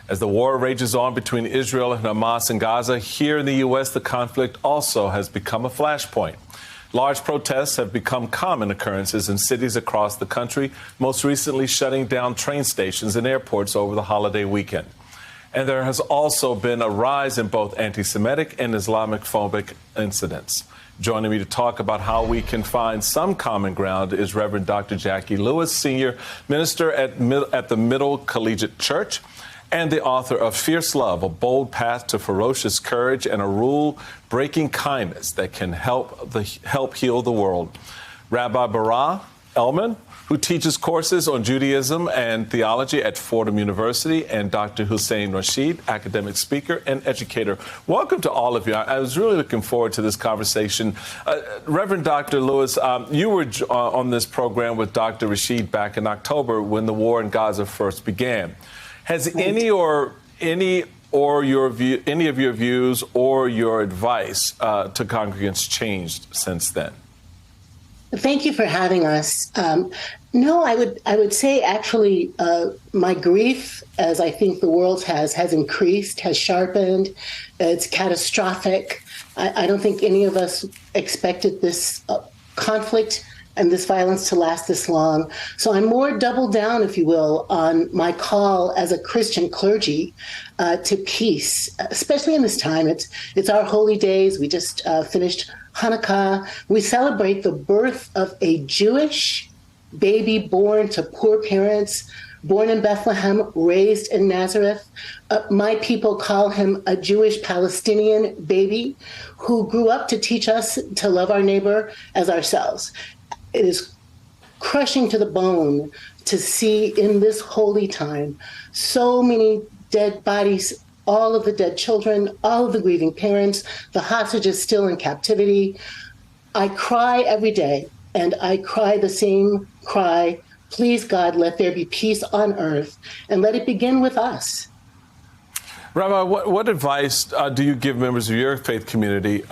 As the war rages on between Israel and Hamas in Gaza, here in the U.S., the conflict also has become a flashpoint. Large protests have become common occurrences in cities across the country, most recently shutting down train stations and airports over the holiday weekend. And there has also been a rise in both anti-Semitic and Islamophobic incidents. Joining me to talk about how we can find some common ground is Reverend Dr. Jackie Lewis, Senior Minister at the Middle Collegiate Church and the author of Fierce Love, A Bold Path to Ferocious Courage and a Rule-Breaking Kindness that can help heal the world. Rabbi Barat Ellman, who teaches courses on Judaism and theology at Fordham University, and Dr. Hussein Rashid, academic speaker and educator. Welcome to all of you. I was really looking forward to this conversation. Reverend Dr. Lewis, you were on this program with Dr. Rashid back in October when the war in Gaza first began. Has any of your views or your advice to congregants changed since then? Thank you for having us. No, I would say actually my grief, as I think the world has increased, has sharpened. It's catastrophic. I don't think any of us expected this conflict and this violence to last this long. So I'm more doubled down, if you will, on my call as a Christian clergy to peace, especially in this time. It's our holy days. We just finished Hanukkah. We celebrate the birth of a Jewish baby born to poor parents, born in Bethlehem, raised in Nazareth. My people call him a Jewish Palestinian baby who grew up to teach us to love our neighbor as ourselves. It is crushing to the bone to see in this holy time so many dead bodies, all of the dead children, all of the grieving parents, the hostages still in captivity. I cry every day, and I cry the same cry. Please, God, let there be peace on earth, and let it begin with us. Rabbi, what advice do you give members of your faith community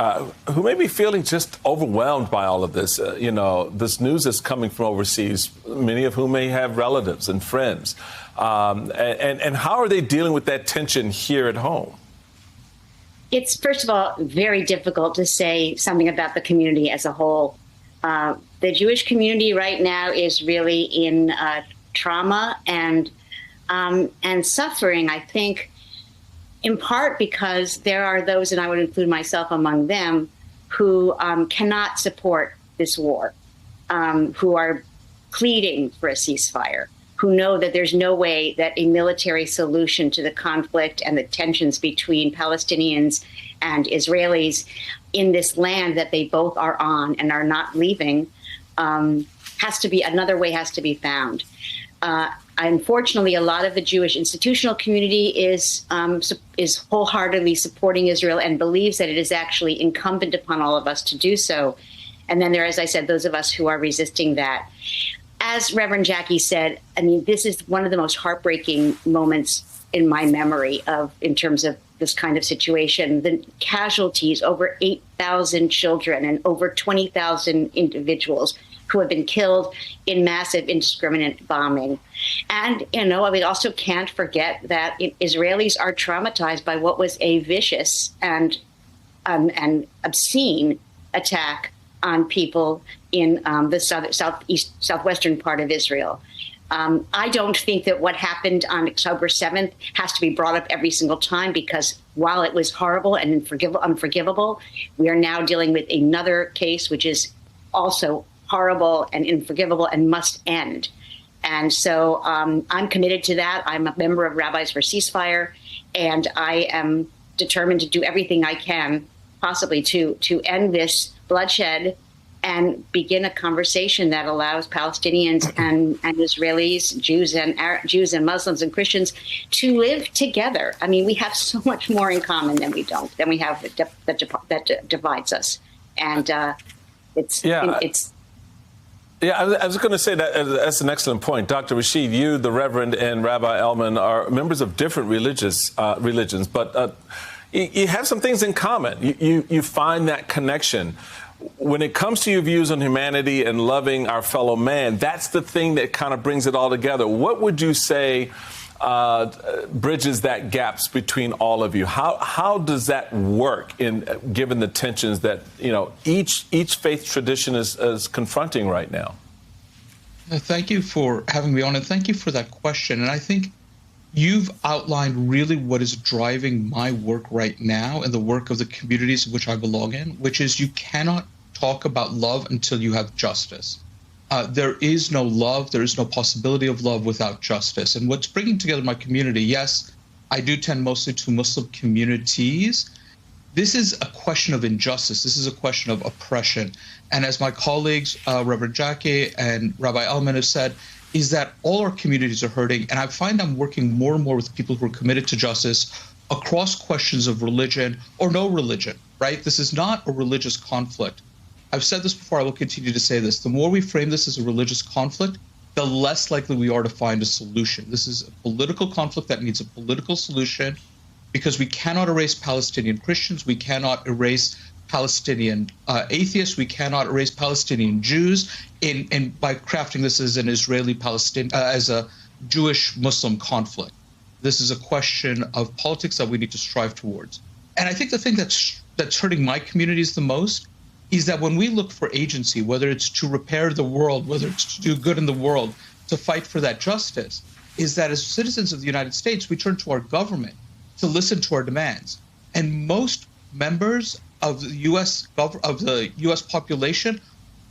who may be feeling just overwhelmed by all of this? This news is coming from overseas, many of whom may have relatives and friends. And how are they dealing with that tension here at home? It's, first of all, very difficult to say something about the community as a whole. The Jewish community right now is really in trauma and suffering, I think, in part because there are those, and I would include myself among them, who cannot support this war, who are pleading for a ceasefire, who know that there's no way that a military solution to the conflict and the tensions between Palestinians and Israelis in this land that they both are on and are not leaving another way has to be found. Unfortunately, a lot of the Jewish institutional community is wholeheartedly supporting Israel and believes that it is actually incumbent upon all of us to do so. And then there, as I said, those of us who are resisting that. As Reverend Jackie said, I mean, this is one of the most heartbreaking moments in my memory in terms of this kind of situation. The casualties, over 8,000 children and over 20,000 individuals who have been killed in massive indiscriminate bombing. And, we also can't forget that Israelis are traumatized by what was a vicious and obscene attack on people in the southwestern part of Israel. I don't think that what happened on October 7th has to be brought up every single time, because while it was horrible and unforgivable, we are now dealing with another case which is also horrible and unforgivable and must end. And so I'm committed to that. I'm a member of Rabbis for Ceasefire, and I am determined to do everything I can possibly to end this bloodshed and begin a conversation that allows Palestinians and Israelis, Jews and Muslims and Christians to live together. I mean, we have so much more in common than we have that divides us. And it's. Yeah, I was going to say that's an excellent point. Dr. Rashid, you, the Reverend, and Rabbi Ellman are members of different religions, but you have some things in common. You find that connection. When it comes to your views on humanity and loving our fellow man, that's the thing that kind of brings it all together. What would you say bridges that gaps between all of you. How does that work given the tensions that each faith tradition is confronting right now? Thank you for having me on, and thank you for that question. And I think you've outlined really what is driving my work right now and the work of the communities in which I belong in, which is you cannot talk about love until you have justice. There is no love, there is no possibility of love without justice. And what's bringing together my community, yes, I do tend mostly to Muslim communities. This is a question of injustice. This is a question of oppression. And as my colleagues, Reverend Jackie and Rabbi Ellman have said, is that all our communities are hurting. And I find I'm working more and more with people who are committed to justice across questions of religion or no religion, right? This is not a religious conflict. I've said this before, I will continue to say this. The more we frame this as a religious conflict, the less likely we are to find a solution. This is a political conflict that needs a political solution because we cannot erase Palestinian Christians, we cannot erase Palestinian atheists, we cannot erase Palestinian Jews by crafting this as an Israeli-Palestinian, as a Jewish-Muslim conflict. This is a question of politics that we need to strive towards. And I think the thing that's hurting my communities the most is that when we look for agency, whether it's to repair the world, whether it's to do good in the world, to fight for that justice, is that as citizens of the United States, we turn to our government to listen to our demands. And most members of the U.S. population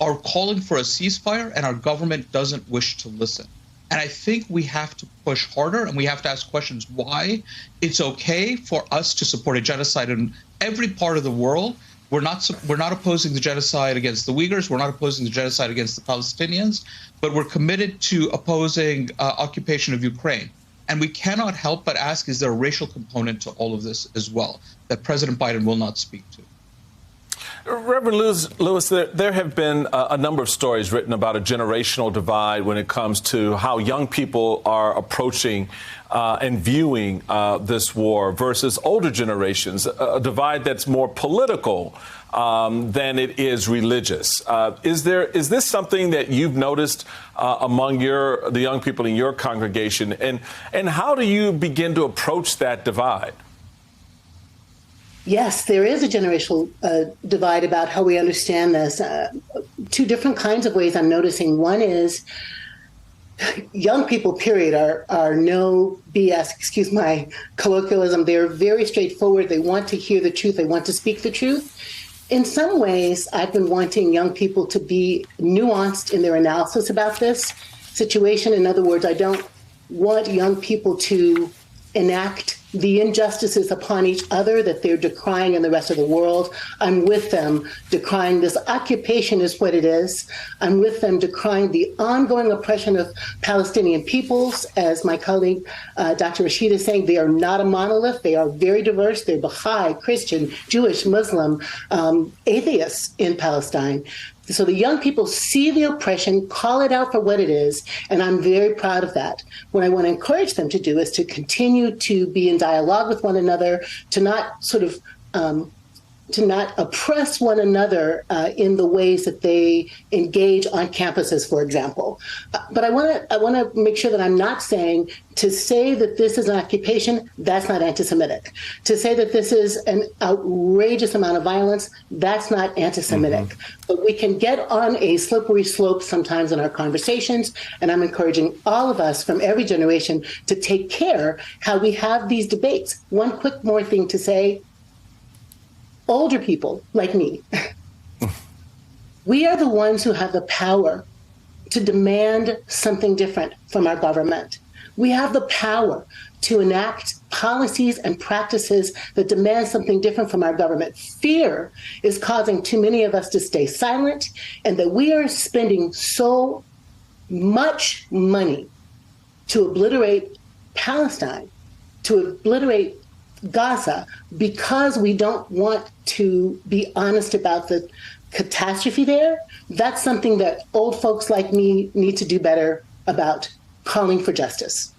are calling for a ceasefire, and our government doesn't wish to listen. And I think we have to push harder, and we have to ask questions why it's okay for us to support a genocide in every part of the world. We're not opposing the genocide against the Uyghurs. We're not opposing the genocide against the Palestinians, but we're committed to opposing occupation of Ukraine. And we cannot help but ask, is there a racial component to all of this as well that President Biden will not speak to? Reverend Lewis, there have been a number of stories written about a generational divide when it comes to how young people are approaching and viewing this war versus older generations, a divide that's more political than it is religious. Is this something that you've noticed among the young people in your congregation? And how do you begin to approach that divide? Yes, there is a generational divide about how we understand this. Two different kinds of ways I'm noticing. One is young people, period, are no BS, excuse my colloquialism. They're very straightforward. They want to hear the truth. They want to speak the truth. In some ways, I've been wanting young people to be nuanced in their analysis about this situation. In other words, I don't want young people to enact the injustices upon each other that they're decrying in the rest of the world. I'm with them decrying this occupation is what it is. I'm with them decrying the ongoing oppression of Palestinian peoples. As my colleague, Dr. Rashid is saying, they are not a monolith. They are very diverse. They're Baha'i, Christian, Jewish, Muslim, atheists in Palestine. So the young people see the oppression, call it out for what it is, and I'm very proud of that. What I want to encourage them to do is to continue to be in dialogue with one another, to not to not oppress one another in the ways that they engage on campuses, for example. But I want to make sure that I'm not saying to say that this is an occupation, that's not anti-Semitic. To say that this is an outrageous amount of violence, that's not anti-Semitic. Mm-hmm. But we can get on a slippery slope sometimes in our conversations, and I'm encouraging all of us from every generation to take care how we have these debates. One quick more thing to say. Older people like me, we are the ones who have the power to demand something different from our government. We have the power to enact policies and practices that demand something different from our government. Fear is causing too many of us to stay silent, and that we are spending so much money to obliterate Palestine, to obliterate Gaza, because we don't want to be honest about the catastrophe there. That's something that old folks like me need to do better about, calling for justice.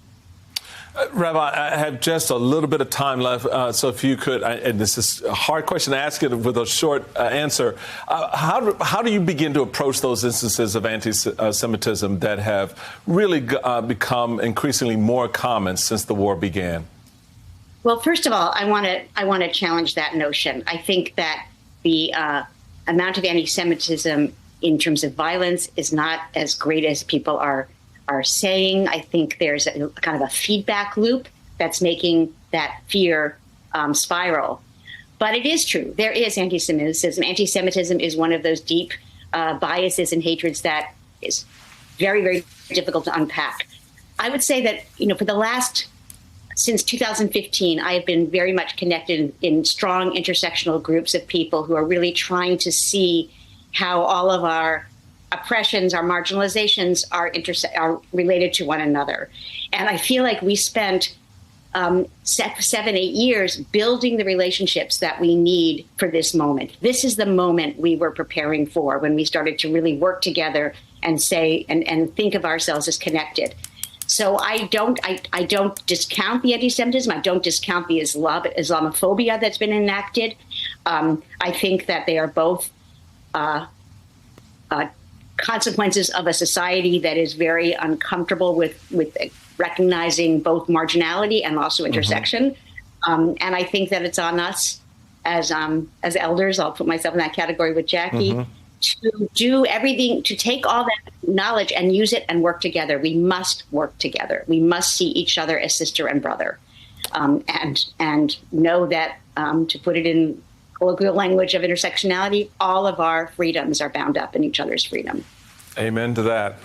Rabbi, I have just a little bit of time left, so if you could, and this is a hard question to ask it with a short answer, how do you begin to approach those instances of anti-Semitism that have really become increasingly more common since the war began? Well, first of all, I want to challenge that notion. I think that the amount of anti-Semitism in terms of violence is not as great as people are saying. I think there's a kind of a feedback loop that's making that fear spiral. But it is true. There is anti-Semitism. Anti-Semitism is one of those deep biases and hatreds that is very, very difficult to unpack. I would say that, since 2015, I have been very much connected in strong intersectional groups of people who are really trying to see how all of our oppressions, our marginalizations are related to one another. And I feel like we spent 7-8 years building the relationships that we need for this moment. This is the moment we were preparing for when we started to really work together and say and think of ourselves as connected. So I don't discount the anti-Semitism. I don't discount the Islamophobia that's been enacted. I think that they are both consequences of a society that is very uncomfortable with recognizing both marginality and also intersection. And I think that it's on us as elders, I'll put myself in that category with Jackie, to do everything, to take all that knowledge and use it and work together. We must work together. We must see each other as sister and brother, and know that, to put it in colloquial language of intersectionality, all of our freedoms are bound up in each other's freedom. Amen to that.